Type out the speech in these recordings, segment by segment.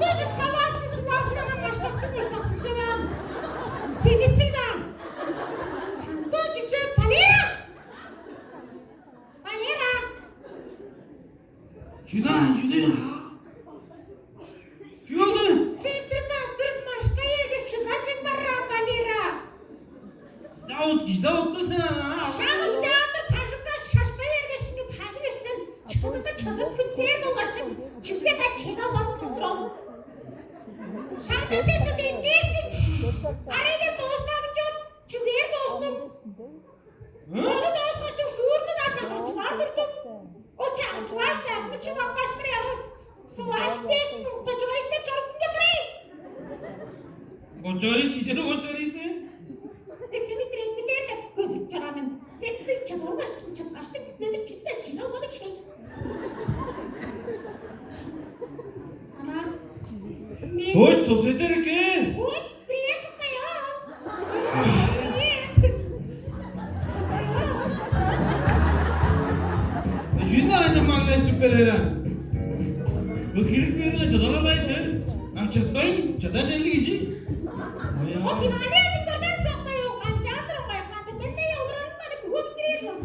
Тоже саласы başbaksın canım. Sevmişsin de. Тоже Valera. Valera. Juda. Ne oldu? Durma başka yerde çıkacak barra Valera. Davut mu sen? Şahın candır paşımda şaşma yerde şimdi paşım işten çıkıdı da çalıp kütseyer dolaştım. Çünkü da çenal basıp oturalım. Şahın sesi değil geçtik. Arayda dostmadım çok. Çünkü her dostum. Onu dostmuştuk suğurdu da çakırçılar durduk. O çakırçılar çarptı çıkak baş bir yana sıvaş değişti. Kocalar istep çarptım da burayı. Kocaris ne? Seni direktiler de gödük canımın. Septi çabalaştım çıkaçtım güzelim çünkü çin olmadık şey. Ana. Hoy sosyete reke. Ой, привет, Сухая! Привет! Şimdi aynı mangaş tüppeleri. Bakırık yerine çadalandaysın. Hem çatmayın, çataşelli kişi. O divane yazıklardan sokta yok. Ancadır o bayfandı. Ben de yollarım bana kuhut giriyorum.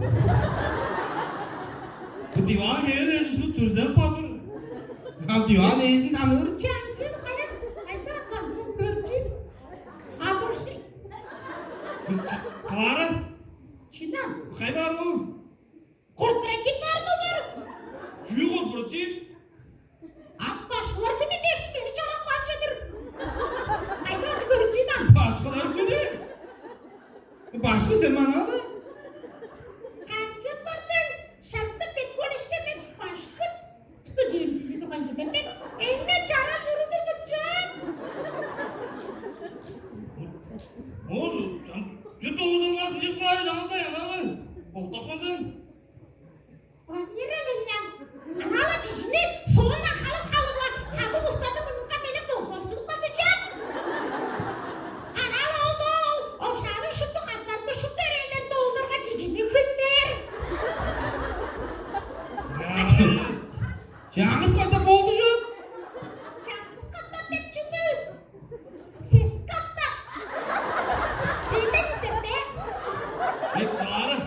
Bu divan yeri su tuzdan patır. Hem divan ezin tanır. Çancın kalem. Ayda atlan bu görcün. Aborşi. Klara, Çiğdem. kay var mı? Korporatif var mı var? Tüyü kooperatif. Başkaları kimi deşti beni çalak bahçedir. Ayda atı görüncüyüm ben. Başkaları bilir. Başka sen bana da. Kaçın vardın? Şartta pek konuşkemek başka stüdyo dizisi var demek. Eline çara yürüdü tutacağım. Ne oldu? Sen doğuzun nasıl cismari canlısa yanalı. Oktakmadın. Yere elinden. Anala dişini sonuna kalıplar. Ha bu ustanın bununla benim dostlarısını batacağım. Anala oldu. Okşanın şutlu katlarını şutlu ereğlerinde oldurga cicini hünder. Şahıs kadar oldu şu. Canınız katlar pek çünkü. Ses katlar. Sen be. Klara.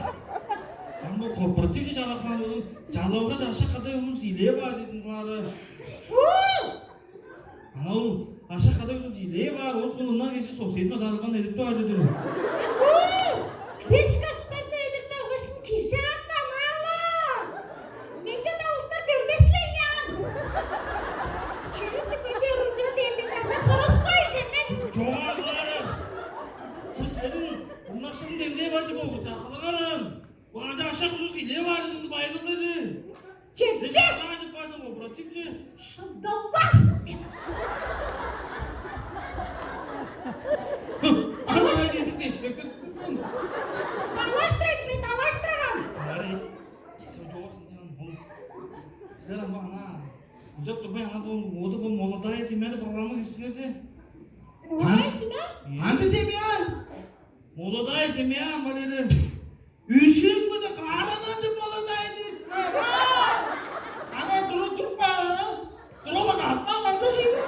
Ben bu kooperatifçe çalakman oldum. Çalığa çalışa kadar onu zileye var dedim Klara. Fuuu. Ana oğlum aşağı kadar onu zileye var. Osmanlı'ndan geçti sosyetme çalıktan edip de var dedim. Слишком стыдно эдерде ошин кишарда лала. Менче да устар көрбеслен я. Чürütü kötü rüzgar derler. Ben koroskoy jemez. Çoğal Klara. Bu senin bundan şimdi demdeye başı bu. Çakalıgarım. Bu anca aşağı kuduz zileye var dedim bayıldıcı. Sen Çekçe. sadece başı kooperatifçe. Şunda bas. Ana dedik de işte. Dalaştır etmeyi dalaştırırım. Klara. Sen çoğalsın canım oğlum. Güzel ama ana. Ucap da bu yana bu moladaya simyada programa girsinirse. Neredesin ha? Hangi semyan? Moladaya semyan baleri. Üşük mü de kahramanca moladaya değilsin ha? Ana durma. Dur ola kalkma varsa şey mi?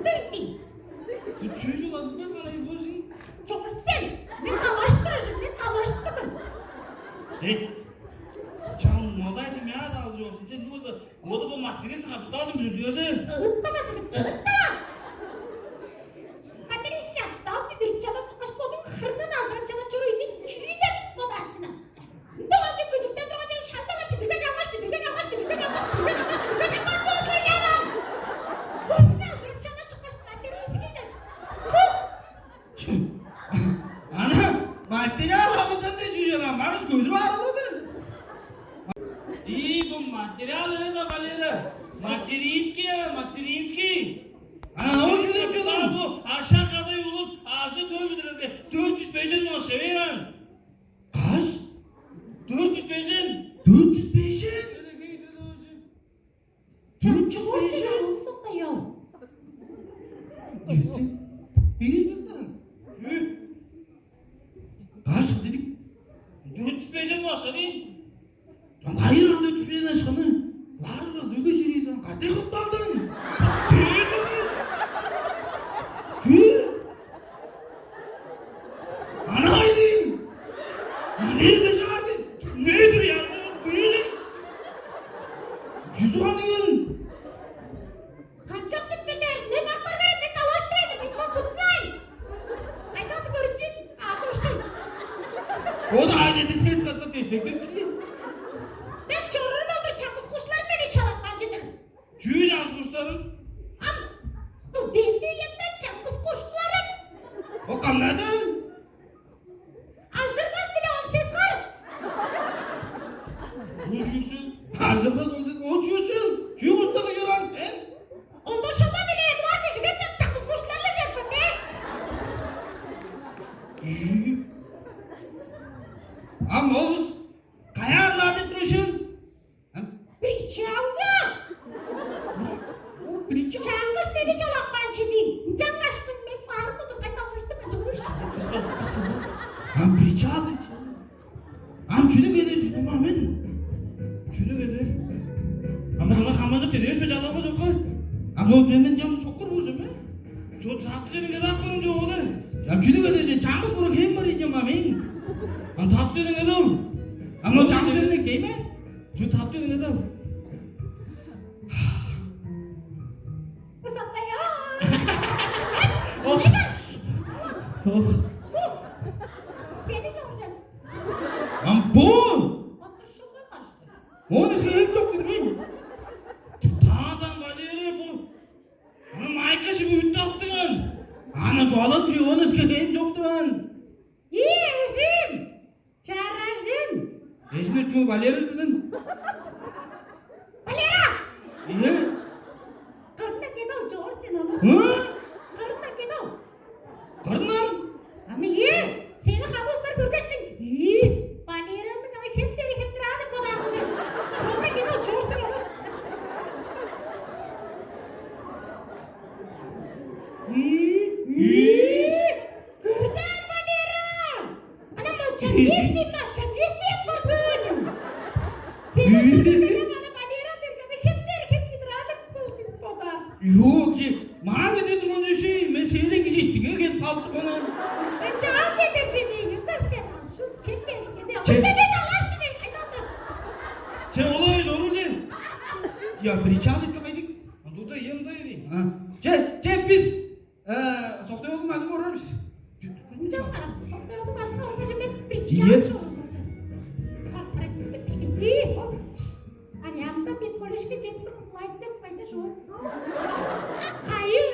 Dırtın. Çocuğu lan bu sana yapıyorsun. Çok sen. Ben dalaştırırım. Ben dalaştırırım. Hey. Can moladaya semyan da alıyorsun. Sen ne olsa moda bu makinesi kapitalını biliyorsun. Ihıtlama dedim. Ihıtlama. Materisi kapital müdür. Çada tukaş bodun hırnın azran çada çoruyunu çüğüde modasına. Doğacı büdükten doğacı şantala büdüke jambaş büdüke jambaş büdüke jambaş büdüke jambaş büdüke jambaş dostla yanam. Bodun azran çada çıkaş materisi giden. Ana materyal alırdan da çocuğu lan. Barış koydur aralıdır. İyi bu materyal öyle baleri. Materinski. Ana ne olacak yapıyorlar bu? Aşağı kadar yoluz. Aşağı tövbedir. 405'in o severim. Kaç? 405'in. 405'in? 405'in? Sokta yok. Gitsin. Bir bundan. Kaç dedik? 405'in var senin. Hayır anda 405'in aşkını. Katta kutladın. Söyle mi? Tüh. Ana aydın. İyi kaçar biz. Nedir ya? Söyle. Cüzü anıyın. Kaçacaktım bir de. Ne baklar verip bir dalaştıraydım. Bir bak kutlayın. Aynen adı görünce. Koşun. O da ailede ses katta destektim ki. Ben çorurum olur. Çakız kuşlarım beni çalıp bence. Tüh yaz kuşların. Am. Bu bildiğim ben çakız kuşlarım. O kanlasın. Aşırmaz bile on ses var. Uçuyorsun. Harcamaz onsuz uçuyorsun. Tüh kuşlarını gören sen. Onda şoba bile var ki ben de çakız kuşlarla yapmam be. Ama oğuz. Kayarlar duruşun. Bir çaldı. Bir Çakız beni çalak bence değil. Can kaçtım ben bağır mıdır? Kaydanmıştım ben çalmıştım. Ham bir çaldı. Ham şunu gelir şunu mamen. Şunu gelir. Ama sana kamada çeliyoruz mu çalamaz yok. Ama o benden canlı çok kurmuşum he. Çok tatlı senin kadar kurun diyor o da. Ham şunu gelir sen çağız bırak hem var ya mamen. Ham tatlı senin kadar. Ama çağız senin değil mi? Çok tatlı senin kadar. Kızım da ya. Oh. Oh. Seni soracağım. Ham bu. Atışımdan başka. Onu sen hep çok bilmeyin. Dağdan balığı bu. Ana maykası bu üttü attın. Ana çoğalan şey onu sen hep çok dıvan. Yeşim. Çarajın. Eşine çünkü balığı dedin. Balera. İyi. Karına gel çoğur sen onu. Hı? Karına gel. Karnım. Ama iyi. Seni havuzlar görgeçtin. İyi. Baleranın ama hep adı kadar. Karına gel çoğur sen onu. Buradan balera. Anam çangisti gördün. Seni gördüm bana balera derken hep adı kadar. Yok ki. Mahalle dedim onu şey. Ben seyden geçiştim. Ya gel kalktı bana. Ben çağır getireceğim. Da sen şu kepes gidiyor. Şey- Bu çebe dalaştı be. Aynen. Sen olamaz olur de. Ya bir çaldı çok edik. Dur da yanında edeyim. Ha. Biz. Soktay oldum azım uğrarız. Canım var. Sonra yolun başına olacağım. Ben bir İyi. çağır çoğurdum. Kalk gitmiş gibi. İyi. Ayağımda bir polis gibi gittim. Fayda zor. Kayı.